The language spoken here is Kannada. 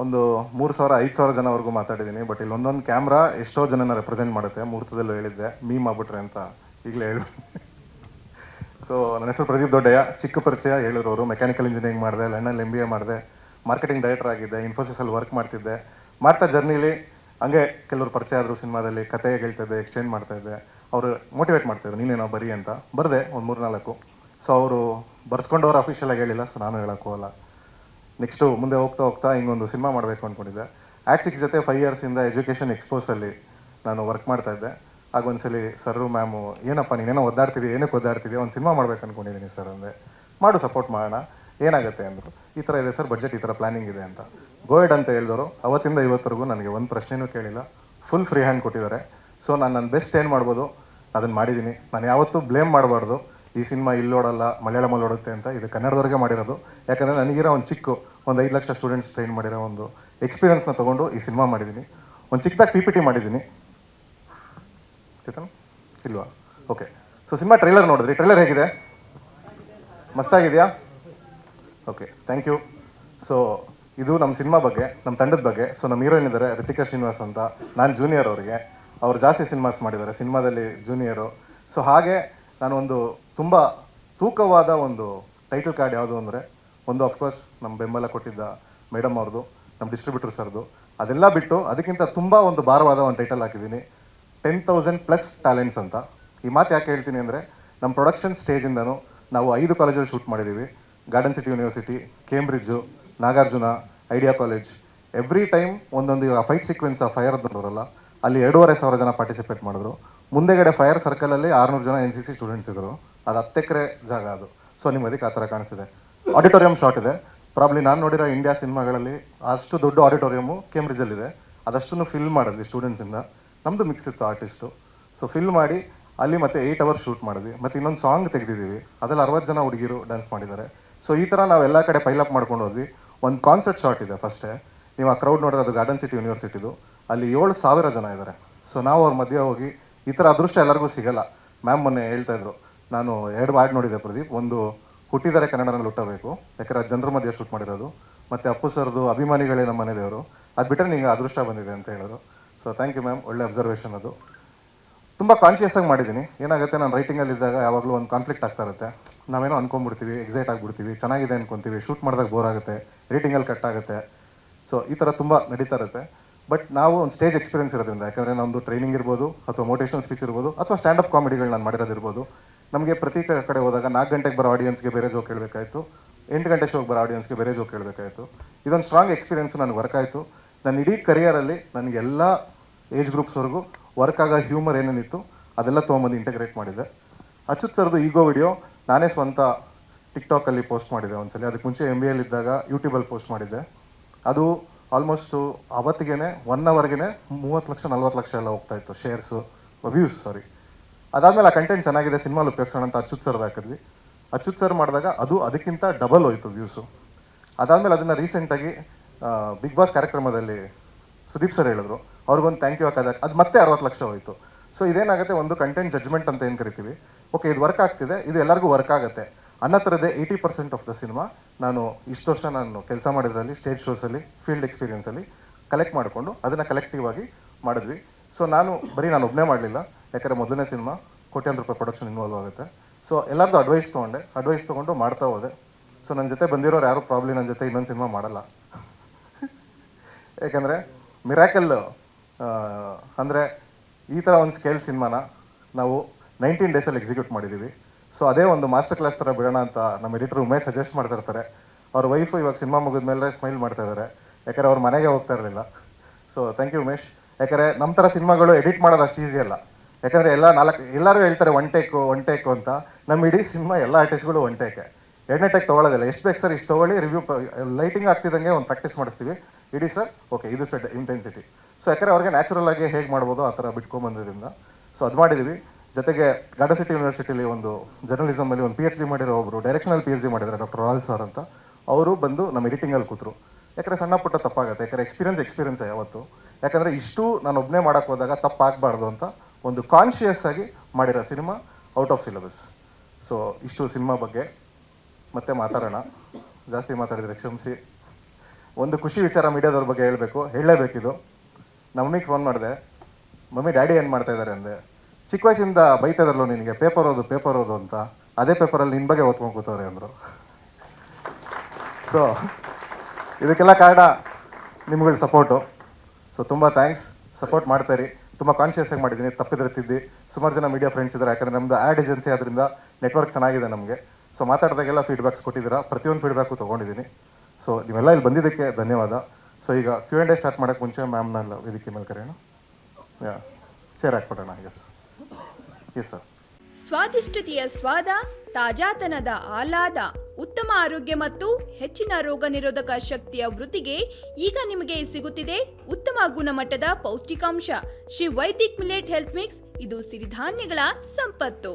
ಒಂದು 3,000-5,000 ಜನವರೆಗೂ ಮಾತಾಡಿದ್ದೀನಿ. ಬಟ್ ಇಲ್ಲಿ ಒಂದೊಂದು ಕ್ಯಾಮ್ರಾ ಎಷ್ಟೋ ಜನನ ರೆಪ್ರೆಸೆಂಟ್ ಮಾಡುತ್ತೆ. ಮುಹೂರ್ತದಲ್ಲೂ ಹೇಳಿದ್ದೆ, ಮೀಮ್ ಆಗ್ಬಿಟ್ರೆ ಅಂತ ಈಗಲೇ ಹೇಳಿ. ಸೊ ನನ್ನ ಹೆಸರು ಪ್ರದೀಪ್ ದೊಡ್ಡಯ್ಯ. ಚಿಕ್ಕ ಪರಿಚಯ ಹೇಳಿದ್ರು ಅವರು. ಮೆಕ್ಯಾನಿಕಲ್ ಇಂಜಿನಿಯರಿಂಗ್ ಮಾಡಿದೆ, ಲಂಡನ್ MBA ಮಾಡಿದೆ, ಮಾರ್ಕೆಟಿಂಗ್ ಡೈರೆಕ್ಟರ್ ಆಗಿದ್ದೆ, ಇನ್ಫೋಸಿಸಲ್ಲಿ ವರ್ಕ್ ಮಾಡ್ತಿದ್ದೆ. ಮಾಡ್ತಾ ಜರ್ನಿಲಿ ಹಂಗೆ ಕೆಲವರು ಪರಿಚಯ ಆದರು. ಸಿನಿಮಾದಲ್ಲಿ ಕತೆ ಹೇಳ್ತಿದ್ದೆ, ಎಕ್ಸ್ಚೇಂಜ್ ಮಾಡ್ತಾಯಿದ್ದೆ. ಅವರು ಮೋಟಿವೇಟ್ ಮಾಡ್ತಾಯಿದ್ರು, ನೀನೇನೋ ಬರೀ ಅಂತ. ಬರದೆ ಒಂದು 3-4. ಸೊ ಅವರು ಬರ್ಸ್ಕೊಂಡವ್ರು ಅಫಿಷಿಯಲಾಗಿ ಹೇಳಿಲ್ಲ, ಸೊ ನಾನು ಹೇಳೋಕ್ಕೋಗಲ್ಲ. ನೆಕ್ಸ್ಟು ಮುಂದೆ ಹೋಗ್ತಾ ಹೋಗ್ತಾ ಹಿಂಗೊಂದು ಸಿನಿಮಾ ಮಾಡಬೇಕು ಅಂದ್ಕೊಂಡಿದ್ದೆ. ಆ್ಯಕ್ಟ್6 ಜೊತೆ 5 ಇಯರ್ಸಿಂದ ಎಜುಕೇಷನ್ ಎಕ್ಸ್ಪೋಸಲ್ಲಿ ನಾನು ವರ್ಕ್ ಮಾಡ್ತಾಯಿದ್ದೆ. ಆಗ ಒಂದ್ಸಲಿ ಸರ್ ಮ್ಯಾಮು, ಏನಪ್ಪ ನೀನೇನೋ ಒದ್ದಾಡ್ತಿದ್ದೀವಿ, ಏನಕ್ಕೆ ಒದ್ದಾಡ್ತಿದ್ದೀವಿ, ಒಂದು ಸಿನಿಮಾ ಮಾಡ್ಬೇಕು ಅಂದ್ಕೊಂಡಿದ್ದೀನಿ ಸರ್ ಅಂದೆ. ಮಾಡು, ಸಪೋರ್ಟ್ ಮಾಡೋಣ, ಏನಾಗುತ್ತೆ ಅಂದರು. ಈ ಥರ ಇದೆ ಸರ್ ಬಡ್ಜೆಟ್, ಈ ಥರ ಪ್ಲಾನಿಂಗ್ ಇದೆ ಅಂತ. ಗೋಯಡ್ ಅಂತ ಹೇಳಿದವರು. ಅವತ್ತಿಂದ ಇವತ್ತರೆಗೂ ನನಗೆ ಒಂದು ಪ್ರಶ್ನೆನೂ ಕೇಳಿಲ್ಲ, ಫುಲ್ ಫ್ರೀ ಹ್ಯಾಂಡ್ ಕೊಟ್ಟಿದ್ದಾರೆ. ಸೊ ನಾನು ನನ್ನ ಬೆಸ್ಟ್ ಏನು ಮಾಡ್ಬೋದು ಅದನ್ನು ಮಾಡಿದ್ದೀನಿ. ನಾನು ಯಾವತ್ತೂ ಬ್ಲೇಮ್ ಮಾಡಬಾರ್ದು, ಈ ಸಿನಿಮಾ ಇಲ್ಲಿ ಓಡಲ್ಲ, ಮಲಯಾಳಮಲ್ಲಿ ಓಡುತ್ತೆ ಅಂತ. ಇದು ಕನ್ನಡದವರೆಗೆ ಮಾಡಿರೋದು. ಯಾಕಂದರೆ ನನಗಿರೋ ಒಂದು 5 ಲಕ್ಷ ಸ್ಟೂಡೆಂಟ್ಸ್ ಟ್ರೈನ್ ಮಾಡಿರೋ ಒಂದು ಎಕ್ಸ್ಪೀರಿಯನ್ಸ್ನ ತೊಗೊಂಡು ಈ ಸಿನಿಮಾ ಮಾಡಿದ್ದೀನಿ. ಒಂದು ಚಿಕ್ಕದಾಗಿ PPT ಮಾಡಿದ್ದೀನಿ. ಚೇತನ್ ಇಲ್ವಾ? ಓಕೆ. ಸೊ ಸಿನಿಮಾ ಟ್ರೈಲರ್ ನೋಡಿದ್ರಿ? ಟ್ರೈಲರ್ ಹೇಗಿದೆ? ಮಸ್ತಾಗಿದೆಯಾ? Okay, thank you. ಸೊ ಇದು ನಮ್ಮ ಸಿನಿಮಾ ಬಗ್ಗೆ, ನಮ್ಮ ತಂಡದ ಬಗ್ಗೆ. ಸೊ ನಮ್ಮ ಹೀರೋಯಿನ್ ಇದ್ದಾರೆ ರಿತಿಕಾ ಶ್ರೀನಿವಾಸ್ ಅಂತ. ನಾನು ಜೂನಿಯರ್ ಅವರಿಗೆ. ಅವ್ರು ಜಾಸ್ತಿ ಸಿನಿಮಾಸ್ ಮಾಡಿದ್ದಾರೆ, ಸಿನಿಮಾದಲ್ಲಿ ಜೂನಿಯರು. ಸೊ ಹಾಗೆ ನಾನು ಒಂದು ತುಂಬ ತೂಕವಾದ ಒಂದು ಟೈಟಲ್ ಕಾರ್ಡ್ ಯಾವುದು ಅಂದರೆ, ಒಂದು ಅಫ್ಕೋರ್ಸ್ ನಮ್ಮ ಬೆಂಬಲ ಕೊಟ್ಟಿದ್ದ ಮೇಡಮ್ ಅವ್ರದ್ದು, ನಮ್ಮ ಡಿಸ್ಟ್ರಿಬ್ಯೂಟರ್ ಸರ್ದು. ಅದೆಲ್ಲ ಬಿಟ್ಟು ಅದಕ್ಕಿಂತ ತುಂಬ ಒಂದು ಭಾರವಾದ ಒಂದು ಟೈಟಲ್ ಹಾಕಿದ್ದೀನಿ, 10,000+ ಟ್ಯಾಲೆಂಟ್ಸ್ ಅಂತ. ಈ ಮಾತು ಯಾಕೆ ಹೇಳ್ತೀನಿ ಅಂದರೆ, ನಮ್ಮ ಪ್ರೊಡಕ್ಷನ್ ಸ್ಟೇಜಿಂದನೂ ನಾವು 5 ಕಾಲೇಜಲ್ಲಿ ಶೂಟ್ ಮಾಡಿದ್ದೀವಿ. Garden city university, Cambridge, Nagarjuna, idea college. Every time ಒಂದೊಂದು ಫೈಟ್ ಸೀಕ್ವೆನ್ಸ್ ಫೈರ್ ಬಂದವರಲ್ಲ, ಅಲ್ಲಿ 2,500 ಜನ ಪಾರ್ಟಿಸಿಪೇಟ್ ಮಾಡಿದ್ರು. ಮುಂದೆಗಡೆ ಫೈರ್ ಸರ್ಕಲಲ್ಲಿ 600 ಜನ NCC ಸ್ಟೂಡೆಂಟ್ಸ್ ಇದ್ದರು. ಅದು 10 ಎಕರೆ ಜಾಗ ಅದು. ಸೊ ನಿಮ್ಗೆ ಅದಕ್ಕೆ ಆ ಥರ ಕಾಣಿಸ್ತಿದೆ. ಆಡಿಟೋರಿಯಂ ಶಾಟ್ ಇದೆ. ಪ್ರಾಬ್ಲಿ ನಾನು ನೋಡಿರೋ ಇಂಡಿಯಾ ಸಿನಿಮಾಗಳಲ್ಲಿ ಅಷ್ಟು ದೊಡ್ಡ ಆಡಿಟೋರಿಯಮು ಕೇಂಬ್ರಿಡ್ಜಲ್ಲಿದೆ. ಅದಷ್ಟನ್ನು ಫಿಲ್ ಮಾಡಿದ್ವಿ ಸ್ಟೂಡೆಂಟ್ಸಿಂದ. ನಮ್ಮದು ಮಿಕ್ಸ್ ಇತ್ತು ಆರ್ಟಿಸ್ಟು. ಸೊ ಫಿಲ್ ಮಾಡಿ ಅಲ್ಲಿ ಮತ್ತೆ 8 ಅವರ್ಸ್ ಶೂಟ್ ಮಾಡಿದ್ವಿ. ಮತ್ತು ಇನ್ನೊಂದು ಸಾಂಗ್ ತೆಗೆದಿದ್ದೀವಿ, ಅದರಲ್ಲಿ 60 ಜನ ಹುಡುಗಿರು ಡ್ಯಾನ್ಸ್ ಮಾಡಿದ್ದಾರೆ. ಸೊ ಈ ಥರ ನಾವು ಎಲ್ಲ ಕಡೆ ಪೈಲಪ್ ಮಾಡ್ಕೊಂಡು ಹೋದ್ವಿ. ಒಂದು ಕಾನ್ಸರ್ಟ್ ಶಾಟ್ ಇದೆ ಫಸ್ಟೇ. ನೀವು ಆ ಕ್ರೌಡ್ ನೋಡಿದ್ರೆ ಅದು ಗಾರ್ಡನ್ ಸಿಟಿ ಯೂನಿವರ್ಸಿಟಿದು. ಅಲ್ಲಿ 7,000 ಜನ ಇದ್ದಾರೆ. ಸೊ ನಾವು ಅವ್ರ ಮಧ್ಯೆ ಹೋಗಿ, ಈ ಥರ ಅದೃಷ್ಟ ಎಲ್ಲರಿಗೂ ಸಿಗಲ್ಲ. ಮ್ಯಾಮ್ ಮೊನ್ನೆ ಹೇಳ್ತಾಯಿದ್ರು, ನಾನು 2 ವಾರ್ಡ್ ನೋಡಿದ್ದೆ ಪ್ರದೀಪ್. ಒಂದು ಹುಟ್ಟಿದರೆ ಕನ್ನಡನಲ್ಲಿ ಹುಟ್ಟಬೇಕು, ಯಾಕಂದರೆ ಅದು ಜನರ ಮಧ್ಯೆ ಶೂಟ್ ಮಾಡಿರೋದು. ಮತ್ತು ಅಪ್ಪು ಸರ್ದು ಅಭಿಮಾನಿಗಳೇ ನಮ್ಮ ಮನೆ ದೇವರು. ಅದು ಬಿಟ್ಟರೆ ನಿಂಗೆ ಅದೃಷ್ಟ ಬಂದಿದೆ ಅಂತ ಹೇಳಿದ್ರು. ಸೊ ಥ್ಯಾಂಕ್ ಯು ಮ್ಯಾಮ್, ಒಳ್ಳೆ ಅಬ್ಸರ್ವೇಷನ್ ಅದು. ತುಂಬ ಕಾನ್ಷಿಯಸ್ ಆಗಿ ಮಾಡಿದ್ದೀನಿ. ಏನಾಗುತ್ತೆ, ನಾನು ರೈಟಿಂಗಲ್ಲಿ ಇದ್ದಾಗ ಯಾವಾಗಲೂ ಒಂದು ಕಾನ್ಫ್ಲಿಕ್ಟ್ ಆಗ್ತಾ ಇರುತ್ತೆ. ನಾವೇನೋ ಅಂದ್ಕೊಂಡ್ಬಿಡ್ತೀವಿ, ಎಕ್ಸೈಟ್ ಆಗಿಬಿಡ್ತೀವಿ, ಚೆನ್ನಾಗಿದೆ ಅನ್ಕೊತೀವಿ, ಶೂಟ್ ಮಾಡಿದಾಗ ಬೋರ್ ಆಗುತ್ತೆ, ಎಡಿಟಿಂಗಲ್ಲಿ ಕಟ್ ಆಗುತ್ತೆ. ಸೊ ಈ ಥರ ತುಂಬ ನಡೀತಾ ಇರುತ್ತೆ. ಬಟ್ ನಾವು ಒಂದು ಸ್ಟೇಜ್ ಎಕ್ಸ್ಪೀರಿಯನ್ಸ್ ಇರೋದ್ರಿಂದ, ಯಾಕಂದರೆ ನಮ್ಮದು ಟ್ರೈನಿಂಗ್ ಇರ್ಬೋದು, ಅಥವಾ ಮೋಟಿವೇಶನಲ್ ಸ್ಪೀಚ್ ಇರ್ಬೋದು, ಅಥವಾ ಸ್ಟ್ಯಾಂಡಪ್ ಕಾಮಿಡಿಗಳು ನಾನು ಮಾಡಿರೋದಿರ್ಬೋದು. ನಮಗೆ ಪ್ರತಿ ಕಡೆ ಹೋದಾಗ 4 ಗಂಟೆಗೆ ಬರೋ ಆಡಿಯನ್ಸ್ಗೆ ಬೇರೆ ಜೋಕ್ ಹೇಳಬೇಕಾಯಿತು, 8 ಗಂಟೆ ಶೋಗೆ ಬರೋ ಆಡಿಯನ್ಸ್ಗೆ ಬೇರೆ ಜೋಕ್ ಹೇಳಬೇಕಾಯಿತು. ಇದೊಂದು ಸ್ಟ್ರಾಂಗ್ ಎಕ್ಸ್ಪೀರಿಯನ್ಸ್ ನನಗೆ ವರ್ಕ್ ಆಯಿತು. ನನ್ನ ಇಡೀ ಕರಿಯರಲ್ಲಿ ನನಗೆಲ್ಲ ಏಜ್ ಗ್ರೂಪ್ಸ್ವರೆಗೂ ವರ್ಕ್ ಆಗೋ ಹ್ಯೂಮರ್ ಏನೇನಿತ್ತು ಅದೆಲ್ಲ ತೊಗೊಂಬಂದು ಇಂಟಗ್ರೇಟ್ ಮಾಡಿದ್ದೆ. ಅಚ್ಯುತ್ ಸರ್ದು ಈಗೋ ವಿಡಿಯೋ ನಾನೇ ಸ್ವಂತ ಟಿಕ್ಟಾಕಲ್ಲಿ ಪೋಸ್ಟ್ ಮಾಡಿದ್ದೆ ಒಂದ್ಸಲಿ. ಅದಕ್ಕೆ ಮುಂಚೆ MBA ಇದ್ದಾಗ ಯೂಟ್ಯೂಬಲ್ಲಿ ಪೋಸ್ಟ್ ಮಾಡಿದ್ದೆ. ಅದು ಆಲ್ಮೋಸ್ಟು ಅವತ್ತಿಗೆ 1 ಅವರ್ಗೆ 30 ಲಕ್ಷ 40 ಲಕ್ಷ ಎಲ್ಲ ಹೋಗ್ತಾ ಇತ್ತು ಶೇರ್ಸು, ವ್ಯೂಸ್ ಸಾರಿ. ಅದಾದಮೇಲೆ ಆ ಕಂಟೆಂಟ್ ಚೆನ್ನಾಗಿದೆ, ಸಿನಿಮಾಲು ಉಪಯೋಗಿಸೋಣ ಅಂತ ಅಚ್ಯುತ್ ಸರ್ದು ಹಾಕಿದ್ವಿ. ಅಚ್ಯುತ್ ಸರ್ ಮಾಡಿದಾಗ ಅದು ಅದಕ್ಕಿಂತ ಡಬಲ್ ಹೋಯಿತು ವ್ಯೂಸು. ಅದಾದಮೇಲೆ ಅದನ್ನು ರೀಸೆಂಟಾಗಿ ಬಿಗ್ ಬಾಸ್ ಕಾರ್ಯಕ್ರಮದಲ್ಲಿ ಸುದೀಪ್ ಸರ್ ಹೇಳಿದ್ರು, ಅವ್ರಿಗೊಂದು ಥ್ಯಾಂಕ್ ಯು ಹಾಕೋದಾಗ ಅದು ಮತ್ತೆ 60 ಲಕ್ಷ ಹೋಯಿತು. ಸೊ ಇದೇನಾಗುತ್ತೆ, ಒಂದು ಕಂಟೆಂಟ್ ಜಡ್ಜ್ಮೆಂಟ್ ಅಂತ ಏನು ಕರಿತೀವಿ, ಓಕೆ ಇದು ವರ್ಕ್ ಆಗ್ತಿದೆ, ಇದು ಎಲ್ಲರಿಗೂ ವರ್ಕ್ ಆಗುತ್ತೆ ಅನ್ನೋ ಥರದೇ 80% ಆಫ್ ದ ಸಿನಿಮಾ ನಾನು ಇಷ್ಟು ವರ್ಷ ನಾನು ಕೆಲಸ ಮಾಡಿದ್ರಲ್ಲಿ, ಸ್ಟೇಜ್ ಶೋಸಲ್ಲಿ, ಫೀಲ್ಡ್ ಎಕ್ಸ್ಪೀರಿಯನ್ಸಲ್ಲಿ ಕಲೆಕ್ಟ್ ಮಾಡಿಕೊಂಡು ಅದನ್ನು ಕಲೆಕ್ಟಿವ್ ಆಗಿ ಮಾಡಿದ್ವಿ. ಸೊ ನಾನು ಒಬ್ಬನೇ ಮಾಡಲಿಲ್ಲ, ಯಾಕಂದರೆ ಮೊದಲನೇ ಸಿನಿಮಾ ಕೋಟ್ಯಾಂತರ ರೂಪಾಯಿ ಪ್ರೊಡಕ್ಷನ್ ಇನ್ವಾಲ್ವ್ ಆಗುತ್ತೆ. ಸೊ ಎಲ್ಲರದ್ದು ಅಡ್ವೈಸ್ ತೊಗೊಂಡು ಮಾಡ್ತಾ ಹೋದೆ. ಸೊ ನನ್ನ ಜೊತೆ ಬಂದಿರೋರು ಯಾರು ಪ್ರಾಬ್ಲಿ ನನ್ನ ಜೊತೆ ಇನ್ನೊಂದು ಸಿನಿಮಾ ಮಾಡಲ್ಲ. ಯಾಕಂದರೆ ಮಿರಾಕಲ್ ಅಂದರೆ ಈ ಥರ ಒಂದು ಸ್ಕೇಲ್ ಸಿನಿಮಾನ ನಾವು 19 ಡೇಸಲ್ಲಿ ಎಕ್ಸಿಕ್ಯೂಟ್ ಮಾಡಿದ್ದೀವಿ. ಸೊ ಅದೇ ಒಂದು ಮಾಸ್ಟರ್ ಕ್ಲಾಸ್ ಥರ ಬಿಡೋಣ ಅಂತ ನಮ್ಮ ಎಡಿಟರ್ ಉಮೇಶ್ ಸಜೆಸ್ಟ್ ಮಾಡ್ತಾ ಇರ್ತಾರೆ. ಅವ್ರ ವೈಫು ಇವಾಗ ಸಿನಿಮಾ ಮುಗಿದ ಮೇಲೆ ಸ್ಮೈಲ್ ಮಾಡ್ತಾ ಇದ್ದಾರೆ, ಯಾಕಂದರೆ ಅವ್ರ ಮನೆಗೆ ಹೋಗ್ತಾ ಇರಲಿಲ್ಲ. So thank you Umesh. ಯಾಕಂದರೆ ನಮ್ಮ ಥರ ಸಿನಿಮಾಗಳು ಎಡಿಟ್ ಮಾಡೋದು ಅಷ್ಟು ಈಸಿ ಅಲ್ಲ. ಯಾಕಂದರೆ ಎಲ್ಲರೂ ಹೇಳ್ತಾರೆ ಒನ್ ಟೇಕು ಅಂತ. ನಮ್ಮ ಇಡೀ ಸಿನಿಮಾ ಎಲ್ಲ ಆರ್ಟಿಸ್ಟ್ಗಳು ಒನ್ ಟೇಕೆ, 2ನೇ ಟೇಕ್ ತೊಗೊಳ್ಳೋದಿಲ್ಲ. ಎಷ್ಟು ಬೇಕು ಸರ್ ಇಷ್ಟು ತೊಗೊಳ್ಳಿ, ರಿವ್ಯೂ ಲೈಟಿಂಗ್ ಆಗ್ತಿದ್ದಂಗೆ ಒಂದು ಪ್ರಾಕ್ಟೀಸ್ ಮಾಡಿಸ್ತೀವಿ, ಇಡೀ ಸರ್ ಓಕೆ ಇದು ಸೆಟ್ ಇಂಟೆನ್ಸಿಟಿ. ಸೊ ಯಾಕಂದರೆ ಅವ್ರಿಗೆ ನ್ಯಾಚುರಲ್ ಆಗಿ ಹೇಗೆ ಮಾಡ್ಬೋದು ಆ ಥರ ಬಿಟ್ಕೊಂಡ್ಬಂದಿದ್ದರಿಂದ ಸೊ ಅದು ಮಾಡಿದ್ದೀವಿ. ಜೊತೆಗೆ ಗಾರ್ಡನ್ ಸಿಟಿ ಯೂನಿವರ್ಸಿಟಿಲಿ ಒಂದು ಜರ್ನಲಿಸಮಲ್ಲಿ ಒಂದು PhD ಮಾಡಿರೋ ಒಬ್ಬರು, ಡೈರೆಕ್ಷನಲ್ PhD ಮಾಡಿದ್ದಾರೆ, ಡಾಕ್ಟರ್ ರಾಯಲ್ ಸರ್ ಅಂತ. ಅವರು ಬಂದು ನಮ್ಮ ಎಡಿಟಿಂಗಲ್ಲಿ ಕೂತರು. ಯಾಕಂದರೆ ಸಣ್ಣ ಪುಟ್ಟ ತಪ್ಪಾಗುತ್ತೆ, ಯಾಕಂದರೆ ಎಕ್ಸ್ಪೀರಿಯನ್ಸ್ ಯಾವತ್ತು. ಯಾಕಂದರೆ ಇಷ್ಟು ನಾನು ಒಬ್ಬನೇ ಮಾಡೋಕ್ಕೆ ಹೋದಾಗ ತಪ್ಪಾಗಬಾರ್ದು ಅಂತ ಒಂದು ಕಾನ್ಷಿಯಸ್ ಆಗಿ ಮಾಡಿರೋ cinema out of syllabus. So ಇಷ್ಟು ಸಿನಿಮಾ ಬಗ್ಗೆ ಮತ್ತೆ ಮಾತಾಡೋಣ. ಜಾಸ್ತಿ ಮಾತಾಡಿದರೆ ಕ್ಷಮಿಸಿ. ಒಂದು ಖುಷಿ ವಿಚಾರ ಮೀಡಿಯಾದವ್ರ ಬಗ್ಗೆ ಹೇಳಬೇಕು, ಹೇಳಲೇಬೇಕಿದು. ನಮ್ಮನಿಗೆ ಫೋನ್ ಮಾಡಿದೆ, ಮಮ್ಮಿ ಡ್ಯಾಡಿ ಏನು ಮಾಡ್ತಾ ಇದ್ದಾರೆ ಅಂದೆ. ಚಿಕ್ಕ ವಯಸ್ಸಿಂದ ಬೈತಾ ಇದಾರಲ್ಲ ನಿನಗೆ ಪೇಪರ್ ಓದು ಅಂತ, ಅದೇ ಪೇಪರಲ್ಲಿ ನಿನ್ನ ಬಗ್ಗೆ ಓದ್ಕೊಂಡು ಕೂತವ್ರೆ ಅಂದರು. ಸೊ ಇದಕ್ಕೆಲ್ಲ ಕಾರಣ ನಿಮ್ಗಳ ಸಪೋರ್ಟು. ಸೊ ತುಂಬ ಥ್ಯಾಂಕ್ಸ್, ಸಪೋರ್ಟ್ ಮಾಡ್ತಾಯಿರಿ. ತುಂಬ ಕಾನ್ಷಿಯಸ್ ಆಗಿ ಮಾಡಿದ್ದೀನಿ, ತಪ್ಪಿದ್ರೆ ತಿದ್ದಿ. ಸುಮಾರು ಜನ ಮೀಡಿಯಾ ಫ್ರೆಂಡ್ಸ್ ಇದ್ದಾರೆ, ಯಾಕಂದರೆ ನಮ್ಮದು ಆ್ಯಡ್ ಏಜೆನ್ಸಿ ಅದರಿಂದ ನೆಟ್ವರ್ಕ್ ಚೆನ್ನಾಗಿದೆ ನಮಗೆ. ಸೊ ಮಾತಾಡಿದಾಗೆಲ್ಲ ಫೀಡ್ಬ್ಯಾಕ್ಸ್ ಕೊಟ್ಟಿದ್ದೀರಾ, ಪ್ರತಿಯೊಂದು ಫೀಡ್ಬ್ಯಾಕು ತೊಗೊಂಡಿದ್ದೀನಿ. ಸೊ ನೀವೆಲ್ಲ ಇಲ್ಲಿ ಬಂದಿದ್ದಕ್ಕೆ ಧನ್ಯವಾದ. ಸೊ ಈಗ Q&A ಸ್ಟಾರ್ಟ್ ಮಾಡೋಕ್ಕೆ ಮುಂಚೆ ಮ್ಯಾಮ್ನ ವೇದಿಕೆ ಮೇಲೆ ಕರೆಯೋಣ. ಶೇರ್ ಹಾಕ್ಬಿಡೋಣ. Yes sir. ಸ್ವಾದಿಷ್ಟತೆಯ ಸ್ವಾದ, ತಾಜಾತನದ ಆಹ್ಲಾದ, ಉತ್ತಮ ಆರೋಗ್ಯ ಮತ್ತು ಹೆಚ್ಚಿನ ರೋಗ ನಿರೋಧಕ ಶಕ್ತಿಯ ವೃದ್ಧಿಗೆ ಈಗ ನಿಮಗೆ ಸಿಗುತ್ತಿದೆ ಉತ್ತಮ ಗುಣಮಟ್ಟದ ಪೌಷ್ಟಿಕಾಂಶ. Shri Vaidik millet health mix, ಇದು ಸಿರಿಧಾನ್ಯಗಳ ಸಂಪತ್ತು.